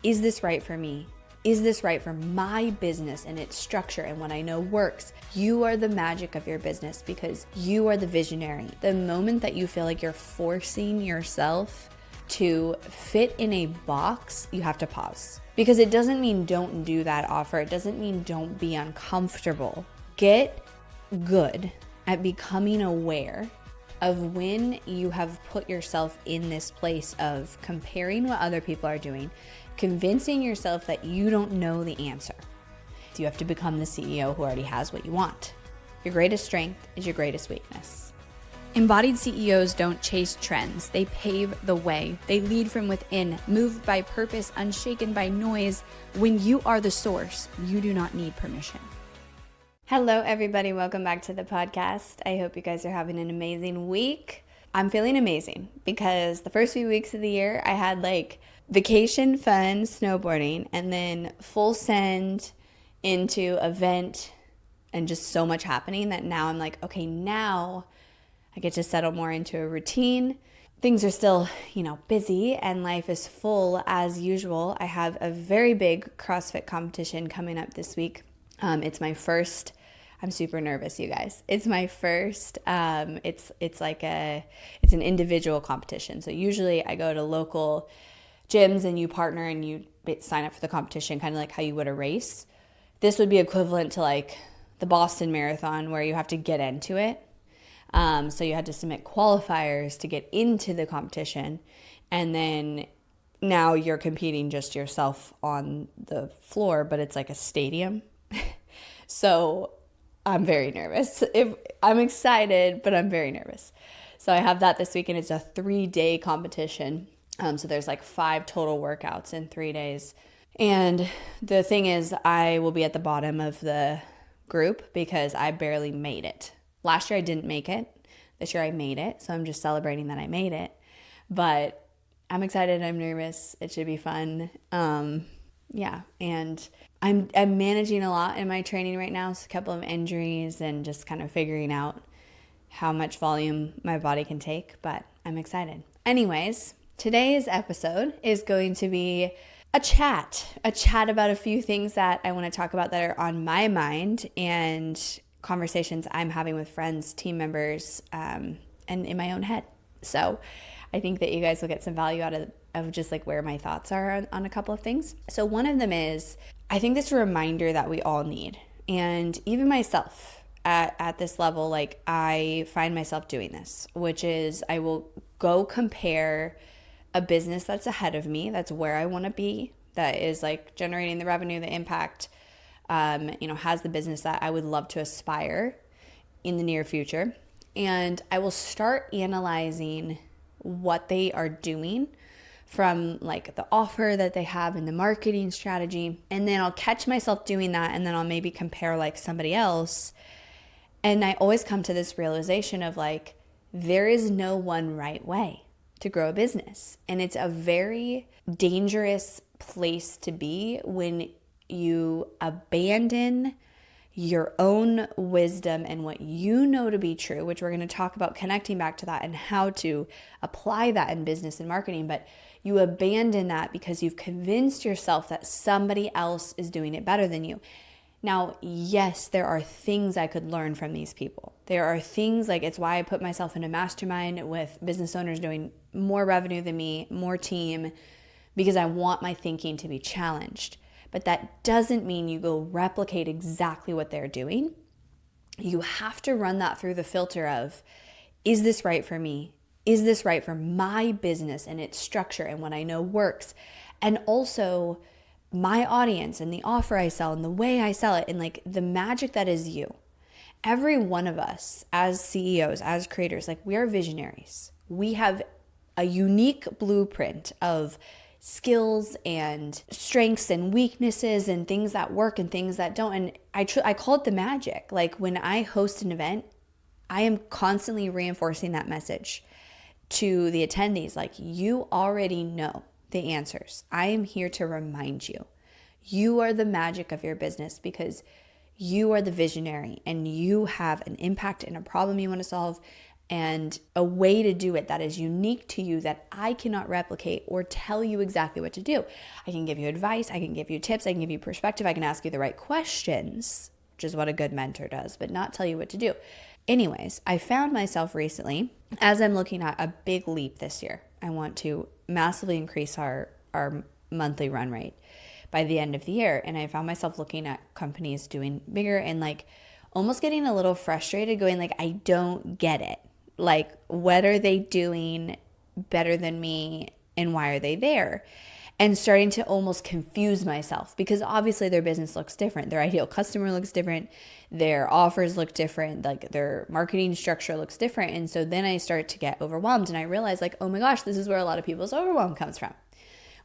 Is this right for me? Is this right for my business and its structure and what I know works? You are the magic of your business because you are the visionary. The moment that you feel like you're forcing yourself to fit in a box, you have to pause. Because it doesn't mean don't do that offer. It doesn't mean don't be uncomfortable. Get good at becoming aware of when you have put yourself in this place of comparing what other people are doing, convincing yourself that you don't know the answer. You have to become the CEO who already has what you want. Your greatest strength is your greatest weakness. Embodied CEOs don't chase trends. They pave the way. They lead from within, moved by purpose, unshaken by noise. When you are the source, you do not need permission. Hello, everybody. Welcome back to the podcast. I hope you guys are having an amazing week. I'm feeling amazing because the first few weeks of the year, I had vacation, fun, snowboarding, and then full send into event and just so much happening that now I'm like, okay, now I get to settle more into a routine. Things are still, busy and life is full as usual. I have a very big CrossFit competition coming up this week. It's my first. I'm super nervous, you guys. It's my first. It's an individual competition. So usually I go to local gyms and you partner and you sign up for the competition, kind of like how you would a race. This would be equivalent to the Boston Marathon where you have to get into it. So you had to submit qualifiers to get into the competition. And then now you're competing just yourself on the floor, but it's like a stadium. So I'm very nervous. I'm excited, but I'm very nervous. So I have that this weekend. It's a 3-day competition. So there's 5 total workouts in 3 days. And the thing is, I will be at the bottom of the group because I barely made it. Last year I didn't make it. This year I made it. So I'm just celebrating that I made it. But I'm excited. I'm nervous. It should be fun. Yeah. And I'm managing a lot in my training right now. So a couple of injuries and just kind of figuring out how much volume my body can take. But I'm excited. Anyways, today's episode is going to be a chat about a few things that I want to talk about that are on my mind and conversations I'm having with friends, team members, and in my own head. So I think that you guys will get some value out of just where my thoughts are on a couple of things. So one of them is, I think this reminder that we all need. And even myself at this level, I find myself doing this, which is I will go compare a business that's ahead of me, that's where I want to be, that is generating the revenue, the impact, has the business that I would love to aspire in the near future. And I will start analyzing what they are doing from the offer that they have in the marketing strategy. And then I'll catch myself doing that. And then I'll maybe compare somebody else. And I always come to this realization of there is no one right way to grow a business. And it's a very dangerous place to be when you abandon your own wisdom and what you know to be true, which we're going to talk about connecting back to that and how to apply that in business and marketing. But you abandon that because you've convinced yourself that somebody else is doing it better than you. Now, yes, there are things I could learn from these people. There are things it's why I put myself in a mastermind with business owners doing more revenue than me, more team, because I want my thinking to be challenged. But that doesn't mean you go replicate exactly what they're doing. You have to run that through the filter of, is this right for me? Is this right for my business and its structure and what I know works? And also my audience and the offer I sell and the way I sell it and the magic that is you. Every one of us as CEOs, as creators, we are visionaries. We have a unique blueprint of skills and strengths and weaknesses and things that work and things that don't. And I call it the magic. When I host an event, I am constantly reinforcing that message to the attendees. You already know the answers. I am here to remind you. You are the magic of your business because you are the visionary and you have an impact and a problem you want to solve. and a way to do it that is unique to you that I cannot replicate or tell you exactly what to do. I can give you advice, I can give you tips, I can give you perspective, I can ask you the right questions, which is what a good mentor does, but not tell you what to do. Anyways, I found myself recently, as I'm looking at a big leap this year, I want to massively increase our monthly run rate by the end of the year. And I found myself looking at companies doing bigger and like almost getting a little frustrated, going like, I don't get it. Like, what are they doing better than me and why are they there? And starting to almost confuse myself because obviously their business looks different. Their ideal customer looks different. Their offers look different. Like their marketing structure looks different. And so then I start to get overwhelmed and I realize like, oh my gosh, this is where a lot of people's overwhelm comes from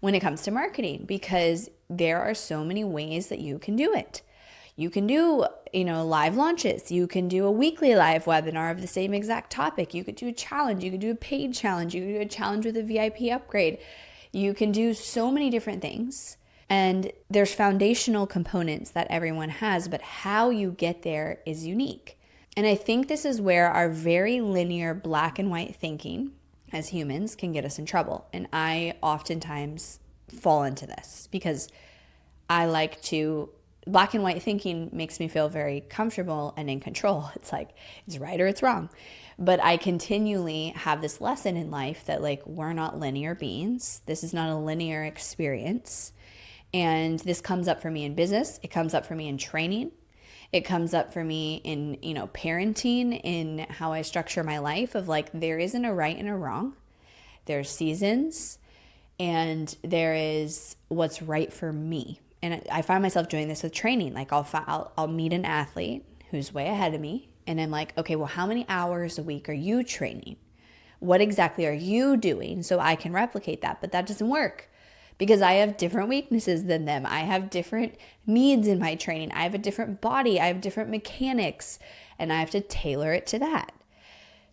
when it comes to marketing, because there are so many ways that you can do it. You can do, live launches. You can do a weekly live webinar of the same exact topic. You could do a challenge. You could do a paid challenge. You could do a challenge with a VIP upgrade. You can do so many different things. And there's foundational components that everyone has, but how you get there is unique. And I think this is where our very linear black and white thinking as humans can get us in trouble. And I oftentimes fall into this because black and white thinking makes me feel very comfortable and in control. It's like, it's right or it's wrong. But I continually have this lesson in life that like, we're not linear beings. This is not a linear experience. And this comes up for me in business. It comes up for me in training. It comes up for me in, parenting, in how I structure my life of like, there isn't a right and a wrong. There's seasons and there is what's right for me. And I find myself doing this with training. Like I'll meet an athlete who's way ahead of me. And I'm like, okay, well, how many hours a week are you training? What exactly are you doing so I can replicate that? But that doesn't work because I have different weaknesses than them. I have different needs in my training. I have a different body. I have different mechanics, and I have to tailor it to that.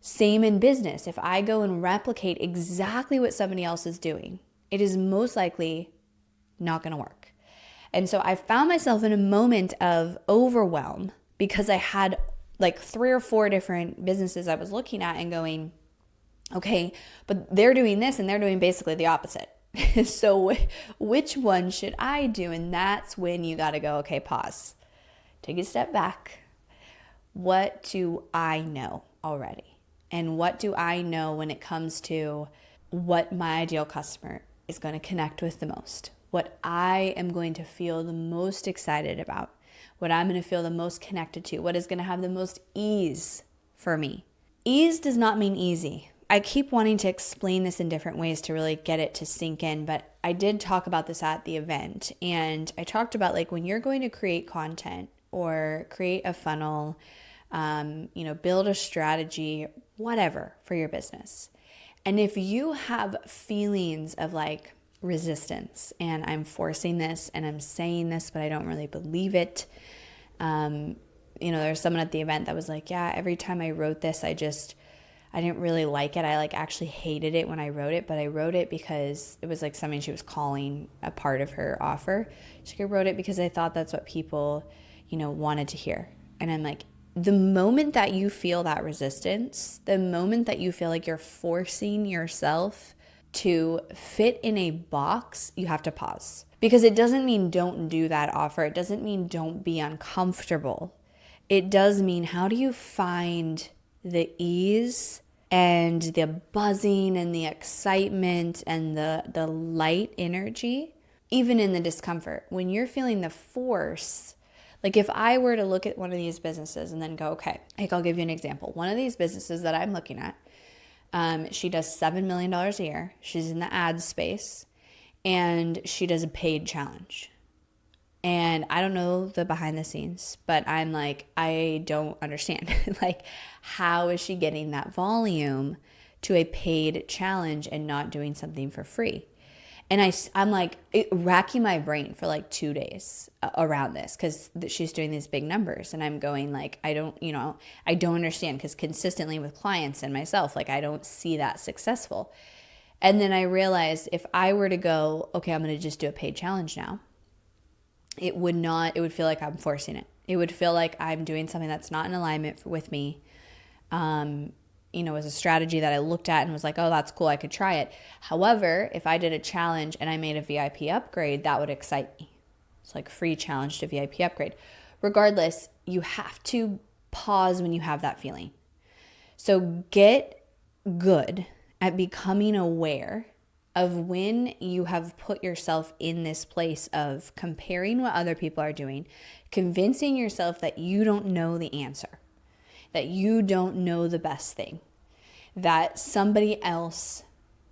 Same in business. If I go and replicate exactly what somebody else is doing, it is most likely not going to work. And so I found myself in a moment of overwhelm because I had like 3 or 4 different businesses I was looking at and going, okay, but they're doing this and they're doing basically the opposite. So which one should I do? And that's when you got to go, okay, pause, take a step back. What do I know already? And what do I know when it comes to what my ideal customer is going to connect with the most? What I am going to feel the most excited about, what I'm going to feel the most connected to, what is going to have the most ease for me. Ease does not mean easy. I keep wanting to explain this in different ways to really get it to sink in, but I did talk about this at the event. And I talked about like when you're going to create content or create a funnel, build a strategy, whatever for your business. And if you have feelings of like, resistance and I'm forcing this and I'm saying this, but I don't really believe it. There's someone at the event that was like, yeah, every time I wrote this, I didn't really like it. I like actually hated it when I wrote it, but I wrote it because it was like something she was calling a part of her offer. She's like, I wrote it because I thought that's what people, wanted to hear. And I'm like, the moment that you feel that resistance, the moment that you feel like you're forcing yourself to fit in a box, you have to pause. Because it doesn't mean don't do that offer. It doesn't mean don't be uncomfortable. It does mean how do you find the ease and the buzzing and the excitement and the light energy, even in the discomfort. When you're feeling the force, like if I were to look at one of these businesses and then go, okay, like I'll give you an example. One of these businesses that I'm looking at, she does $7 million a year. She's in the ad space and she does a paid challenge. And I don't know the behind the scenes, but I'm like, I don't understand. Like, how is she getting that volume to a paid challenge and not doing something for free? And I'm like racking my brain for like 2 days around this because she's doing these big numbers. And I'm going like, I don't understand because consistently with clients and myself, like I don't see that successful. And then I realized if I were to go, okay, I'm going to just do a paid challenge now, it would feel like I'm forcing it. It would feel like I'm doing something that's not in alignment with me. was a strategy that I looked at and was like, oh, that's cool, I could try it. However, if I did a challenge and I made a VIP upgrade, that would excite me. It's like free challenge to VIP upgrade. Regardless, you have to pause when you have that feeling. So get good at becoming aware of when you have put yourself in this place of comparing what other people are doing, convincing yourself that you don't know the answer, that you don't know the best thing, that somebody else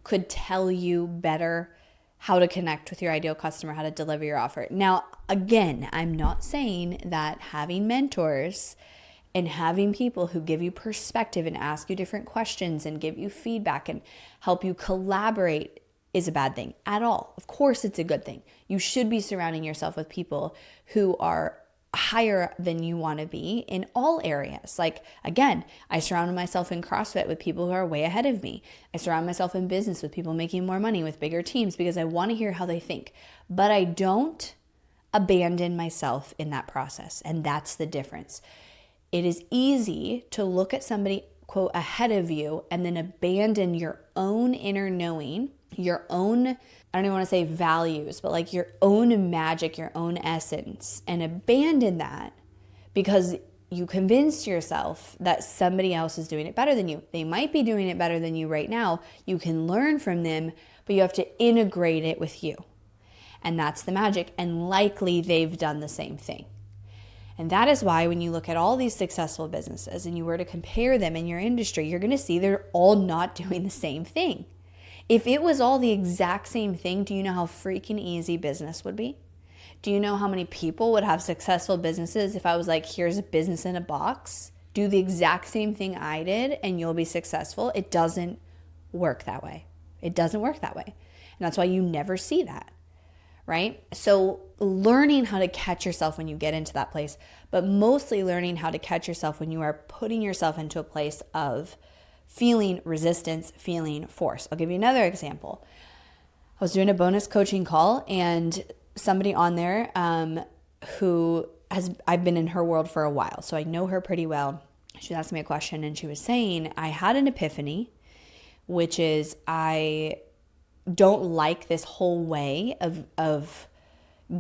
could tell you better how to connect with your ideal customer, how to deliver your offer. Now, again, I'm not saying that having mentors and having people who give you perspective and ask you different questions and give you feedback and help you collaborate is a bad thing at all. Of course, it's a good thing. You should be surrounding yourself with people who are higher than you want to be in all areas. Like, again, I surrounded myself in CrossFit with people who are way ahead of me. I surround myself in business with people making more money, with bigger teams, because I want to hear how they think. But I don't abandon myself in that process. And that's the difference. It is easy to look at somebody, quote, ahead of you and then abandon your own inner knowing, your own, I don't even want to say values, but like your own magic, your own essence, and abandon that because you convinced yourself that somebody else is doing it better than you. They might be doing it better than you right now. You can learn from them, but you have to integrate it with you. And that's the magic. And likely they've done the same thing. And that is why when you look at all these successful businesses and you were to compare them in your industry, you're going to see they're all not doing the same thing. If it was all the exact same thing, do you know how freaking easy business would be? Do you know how many people would have successful businesses if I was like, here's a business in a box, do the exact same thing I did and you'll be successful? It doesn't work that way. It doesn't work that way. And that's why you never see that, right? So learning how to catch yourself when you get into that place, but mostly learning how to catch yourself when you are putting yourself into a place of feeling resistance, feeling force. I'll give you another example. I was doing a bonus coaching call and somebody on there I've been in her world for a while, so I know her pretty well. She asked me a question and she was saying, I had an epiphany, which is I don't like this whole way of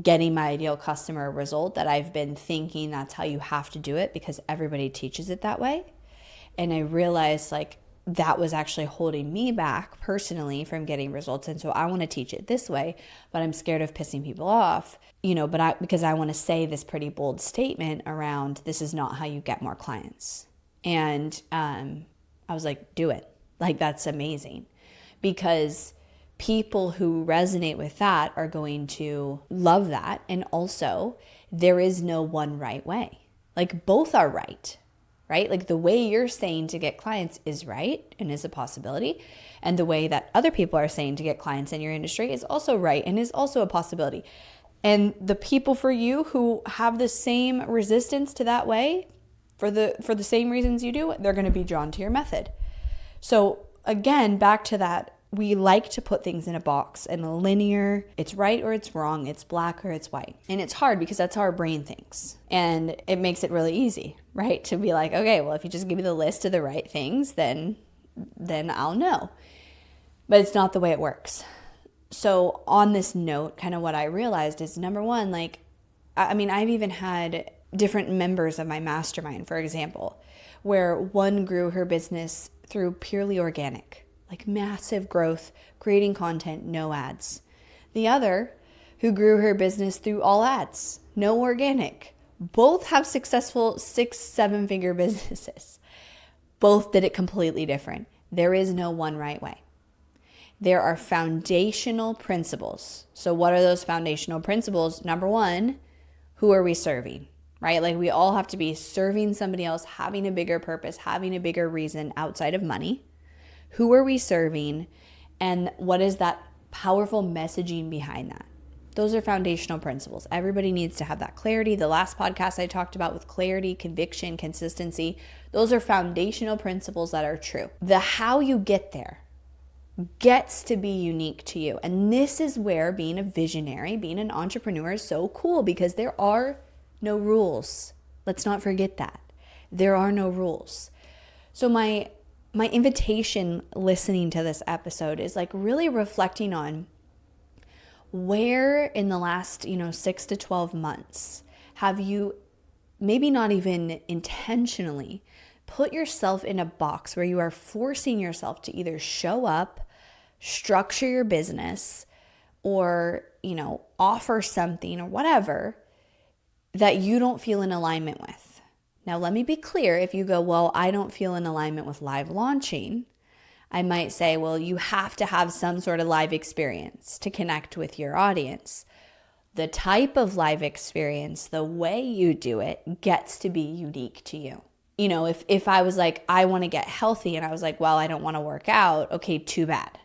getting my ideal customer result that I've been thinking that's how you have to do it because everybody teaches it that way. And I realized like that was actually holding me back personally from getting results. And so I want to teach it this way, but I'm scared of pissing people off, because I want to say this pretty bold statement around this is not how you get more clients. And I was like, do it. Like, that's amazing. Because people who resonate with that are going to love that. And also, there is no one right way. Like, both are right? Like the way you're saying to get clients is right and is a possibility. And the way that other people are saying to get clients in your industry is also right and is also a possibility. And the people for you who have the same resistance to that way, for the same reasons you do, they're going to be drawn to your method. So again, back to that, we like to put things in a box and a linear, it's right or it's wrong, it's black or it's white. And it's hard because that's how our brain thinks. And it makes it really easy, right? To be like, okay, well, if you just give me the list of the right things, then I'll know. But it's not the way it works. So on this note, kind of what I realized is, number one, I've even had different members of my mastermind, for example, where one grew her business through purely organic, like massive growth, creating content, no ads. The other who grew her business through all ads, no organic. Both have successful 6-7 figure businesses. Both did it completely different. There is no one right way. There are foundational principles. So what are those foundational principles? Number one, who are we serving, right? Like, we all have to be serving somebody else, having a bigger purpose, having a bigger reason outside of money. Who are we serving? And what is that powerful messaging behind that? Those are foundational principles. Everybody needs to have that clarity. The last podcast I talked about with clarity, conviction, consistency, those are foundational principles that are true. The how you get there gets to be unique to you. And this is where being a visionary, being an entrepreneur is so cool, because there are no rules. Let's not forget that. There are no rules. So my my invitation listening to this episode is like really reflecting on where in the last, 6 to 12 months have you, maybe not even intentionally, put yourself in a box where you are forcing yourself to either show up, structure your business, or, offer something or whatever that you don't feel in alignment with. Now, let me be clear. If you go, well, I don't feel in alignment with live launching, I might say, well, you have to have some sort of live experience to connect with your audience. The type of live experience, the way you do it, gets to be unique to you. If I was like, I want to get healthy, and I was like, well, I don't want to work out, okay, too bad.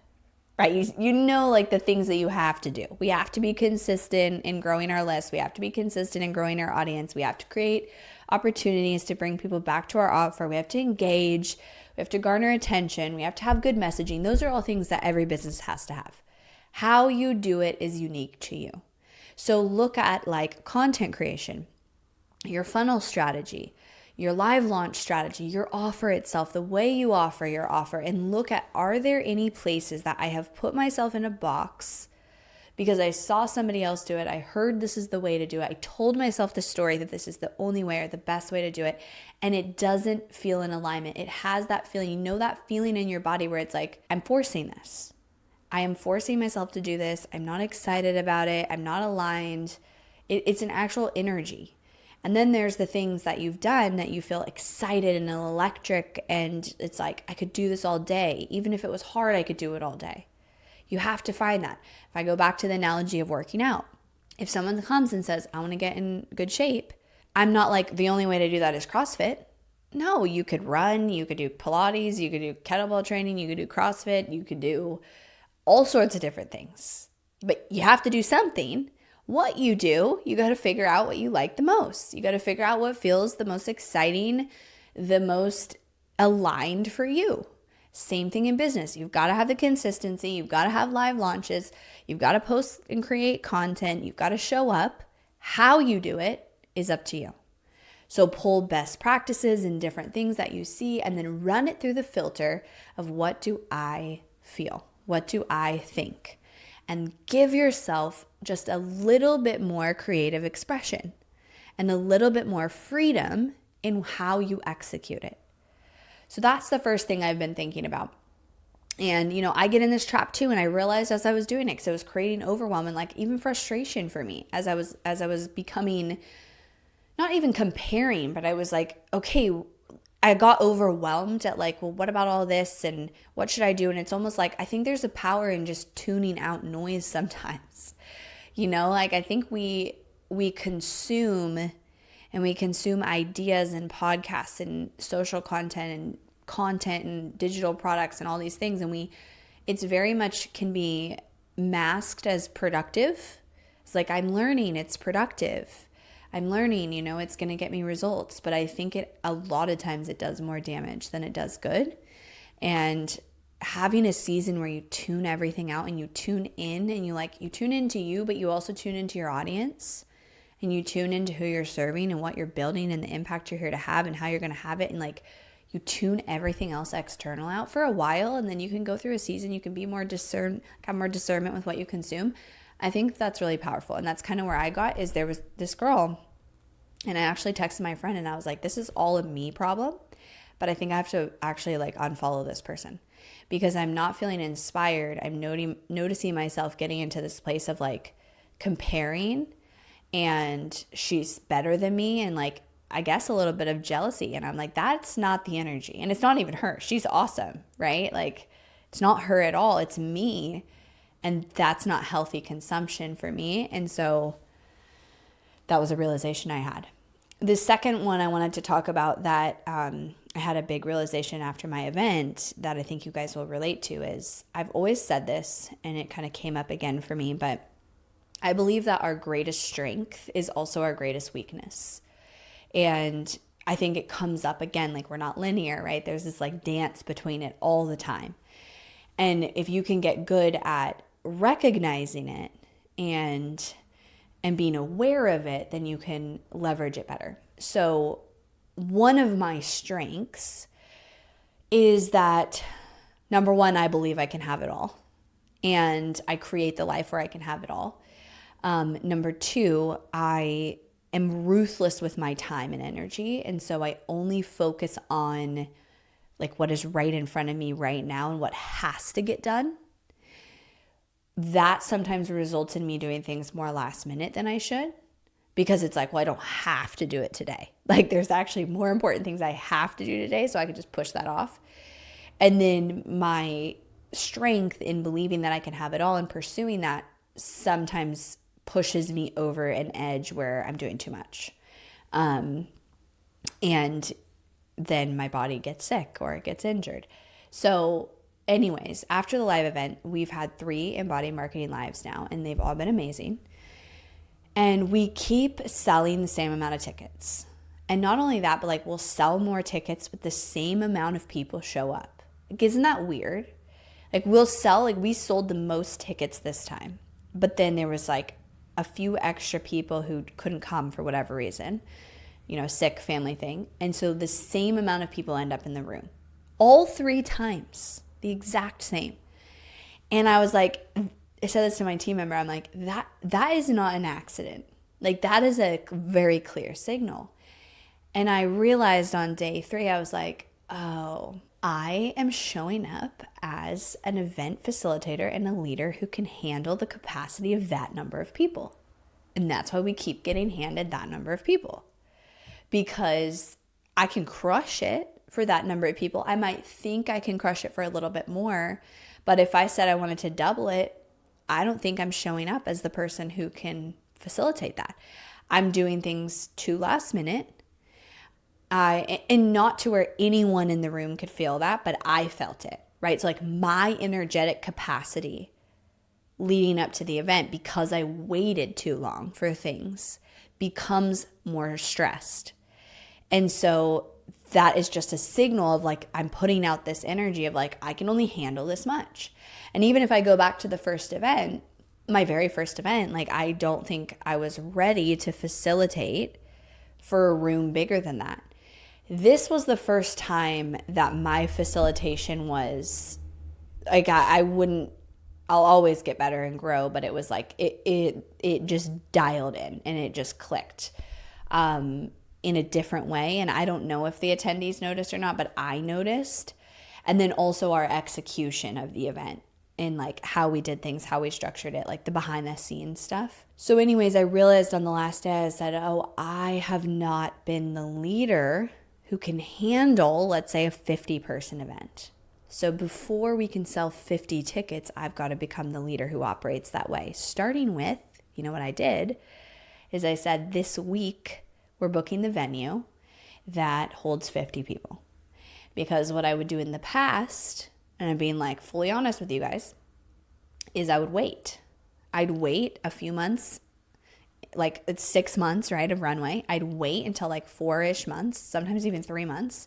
Right? Like the things that you have to do. We have to be consistent in growing our list. We have to be consistent in growing our audience. We have to create opportunities to bring people back to our offer. We have to engage. We have to garner attention. We have to have good messaging. Those are all things that every business has to have. How you do it is unique to you. So look at like content creation, your funnel strategy, your live launch strategy, your offer itself, the way you offer your offer, and look at, are there any places that I have put myself in a box because I saw somebody else do it, I heard this is the way to do it, I told myself the story that this is the only way or the best way to do it, and it doesn't feel in alignment. It has that feeling, that feeling in your body where it's like, I'm forcing this. I am forcing myself to do this. I'm not excited about it. I'm not aligned. It's an actual energy. And then there's the things that you've done that you feel excited and electric, and it's like, I could do this all day. Even if it was hard, I could do it all day. You have to find that. If I go back to the analogy of working out, if someone comes and says, I want to get in good shape, I'm not like, the only way to do that is CrossFit. No, you could run, you could do Pilates, you could do kettlebell training, you could do CrossFit, you could do all sorts of different things. But you have to do something. What you do, you got to figure out what you like the most. You got to figure out what feels the most exciting, the most aligned for you. Same thing in business. You've got to have the consistency. You've got to have live launches. You've got to post and create content. You've got to show up. How you do it is up to you. So pull best practices and different things that you see and then run it through the filter of, what do I feel? What do I think? And give yourself just a little bit more creative expression and a little bit more freedom in how you execute it. So that's the first thing I've been thinking about. And, I get in this trap too. And I realized as I was doing it, because it was creating overwhelm and like even frustration for me as I was becoming, not even comparing, but I was like, okay, I got overwhelmed at like, well, what about all this and what should I do? And it's almost like, I think there's a power in just tuning out noise sometimes. I think we consume ideas and podcasts and social content and digital products and all these things. And it's very much can be masked as productive. It's like, I'm learning, it's productive. I'm learning, it's going to get me results. But I think a lot of times it does more damage than it does good. And having a season where you tune everything out and you tune in and you tune into you, but you also tune into your audience and you tune into who you're serving and what you're building and the impact you're here to have and how you're going to have it. And you tune everything else external out for a while, and then you can go through a season. You can be more have more discernment with what you consume. I think that's really powerful. And that's kind of where I got, is there was this girl, and I actually texted my friend and I was like, this is all a me problem, but I think I have to actually unfollow this person because I'm not feeling inspired. I'm noticing myself getting into this place of comparing, and she's better than me, and I guess a little bit of jealousy. And I'm like, that's not the energy. And it's not even her. She's awesome, right? It's not her at all. It's me. And that's not healthy consumption for me. And so that was a realization I had. The second one I wanted to talk about that I had a big realization after my event that I think you guys will relate to is, I've always said this and it kind of came up again for me, but I believe that our greatest strength is also our greatest weakness. And I think it comes up again, we're not linear, right? There's this dance between it all the time. And if you can get good at recognizing it and being aware of it, then you can leverage it better. So one of my strengths is that number one, I believe I can have it all. And I create the life where I can have it all. Number two, I am ruthless with my time and energy. And so I only focus on like what is right in front of me right now and what has to get done. That sometimes results in me doing things more last minute than I should, because it's like, well, I don't have to do it today. Like there's actually more important things I have to do today, so I could just push that off. And then my strength in believing that I can have it all and pursuing that sometimes pushes me over an edge where I'm doing too much. And then my body gets sick or it gets injured. So anyways, after the live event, we've had 3 Embodied Marketing lives now, and they've all been amazing. And we keep selling the same amount of tickets. And not only that, but like we'll sell more tickets, but the same amount of people show up. Like, isn't that weird? Like we sold the most tickets this time, but then there was like a few extra people who couldn't come for whatever reason, sick, family thing. And so the same amount of people end up in the room all 3 times, the exact same. And I was like, I said this to my team member, I'm like, that is not an accident. Like that is a very clear signal. And I realized on day 3, I was like, oh, I am showing up as an event facilitator and a leader who can handle the capacity of that number of people. And that's why we keep getting handed that number of people, because I can crush it for that number of people. I might think I can crush it for a little bit more, but if I said I wanted to double it, I don't think I'm showing up as the person who can facilitate that. I'm doing things too last minute. And not to where anyone in the room could feel that, but I felt it, right? So like my energetic capacity leading up to the event, because I waited too long for things, becomes more stressed. And so that is just a signal of like, I'm putting out this energy of like, I can only handle this much. And even if I go back to the first event, my very first event, like I don't think I was ready to facilitate for a room bigger than that. This was the first time that my facilitation was like, I'll always get better and grow, but it was like, it just dialed in and it just clicked in a different way. And I don't know if the attendees noticed or not, but I noticed. And then also our execution of the event and like how we did things, how we structured it, like the behind the scenes stuff. So anyways, I realized on the last day, I said, oh, I have not been the leader who can handle, let's say, a 50-person event. So before we can sell 50 tickets, I've got to become the leader who operates that way. Starting with, what I did is I said, this week we're booking the venue that holds 50 people. Because what I would do in the past, and I'm being like fully honest with you guys, is I would wait. I'd wait a few months, like it's 6 months, right, of runway. I'd wait until like 4-ish months, sometimes even 3 months,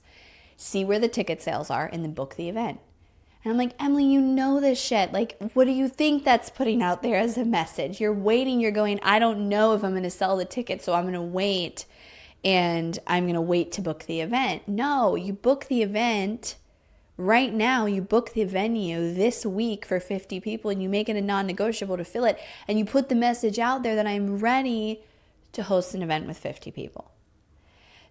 see where the ticket sales are, and then book the event. And I'm like, Emily, you know this shit. Like, what do you think that's putting out there as a message? You're waiting, you're going, I don't know if I'm going to sell the ticket, so I'm going to wait, and I'm going to wait to book the event. No, you book the event right now. You book the venue this week for 50 people, and you make it a non-negotiable to fill it, and you put the message out there that I'm ready to host an event with 50 people.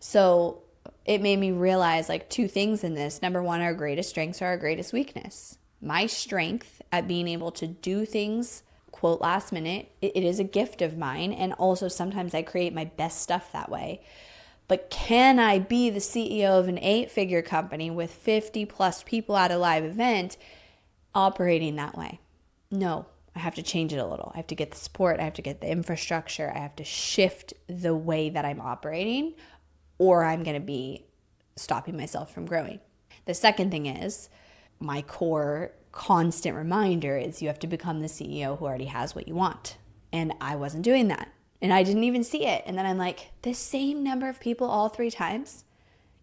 So it made me realize like 2 things in this. Number one, our greatest strengths are our greatest weakness. My strength at being able to do things, quote, last minute, it is a gift of mine. And also sometimes I create my best stuff that way. But can I be the CEO of an 8-figure company with 50 plus people at a live event operating that way? No, I have to change it a little. I have to get the support. I have to get the infrastructure. I have to shift the way that I'm operating, or I'm going to be stopping myself from growing. The second thing is, my core constant reminder is you have to become the CEO who already has what you want. And I wasn't doing that. And I didn't even see it. And then I'm like, the same number of people all 3 times,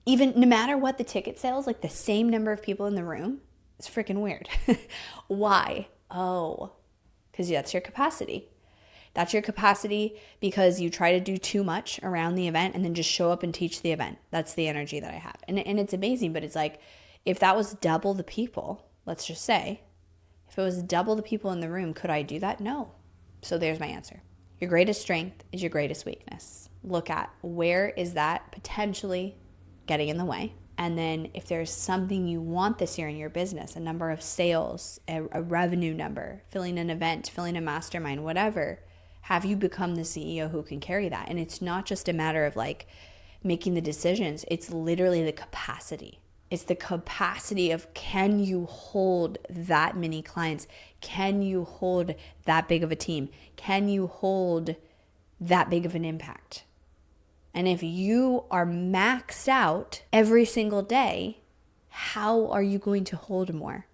even no matter what the ticket sales, like the same number of people in the room, it's freaking weird. Why? Oh, because that's your capacity. That's your capacity because you try to do too much around the event and then just show up and teach the event. That's the energy that I have. And it's amazing, but it's like, If that was double the people, let's just say, if it was double the people in the room, could I do that? No. So there's my answer. Your greatest strength is your greatest weakness. Look at where is that potentially getting in the way. And then if there's something you want this year in your business, a number of sales, a revenue number, filling an event, filling a mastermind, whatever, have you become the CEO who can carry that? And it's not just a matter of like making the decisions. It's literally the capacity. It's the capacity of, can you hold that many clients? Can you hold that big of a team? Can you hold that big of an impact? And if you are maxed out every single day, how are you going to hold more?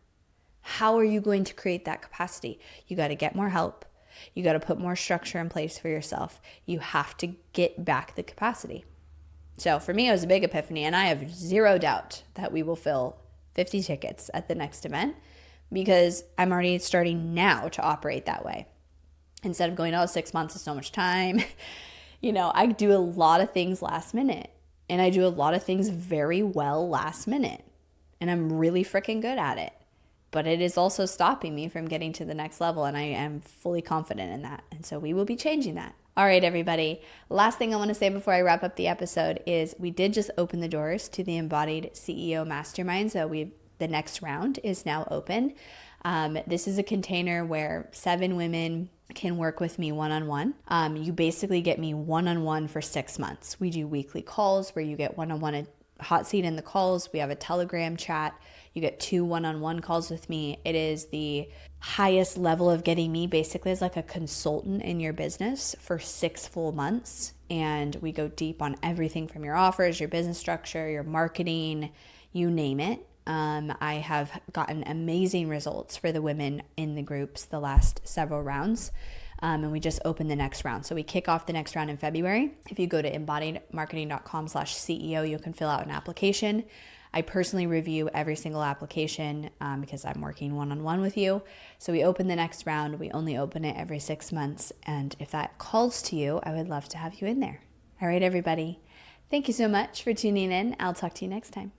How are you going to create that capacity? You got to get more help. You got to put more structure in place for yourself. You have to get back the capacity. So for me, it was a big epiphany, and I have zero doubt that we will fill 50 tickets at the next event, because I'm already starting now to operate that way. Instead of going, 6 months is so much time. I do a lot of things last minute, and I do a lot of things very well last minute, and I'm really freaking good at it. But it is also stopping me from getting to the next level, and I am fully confident in that. And so we will be changing that. All right, everybody. Last thing I want to say before I wrap up the episode is we did just open the doors to the Embodied CEO Mastermind. So the next round is now open. This is a container where 7 women can work with me one-on-one. You basically get me one-on-one for 6 months. We do weekly calls where you get one-on-one, a hot seat in the calls. We have a Telegram chat. You get 2 one-on-one calls with me. It is the highest level of getting me basically as like a consultant in your business for 6 full months. And we go deep on everything from your offers, your business structure, your marketing, you name it. I have gotten amazing results for the women in the groups the last several rounds. And we just opened the next round. So we kick off the next round in February. If you go to embodiedmarketing.com/CEO, you can fill out an application. I personally review every single application because I'm working one-on-one with you. So we open the next round. We only open it every 6 months. And if that calls to you, I would love to have you in there. All right, everybody. Thank you so much for tuning in. I'll talk to you next time.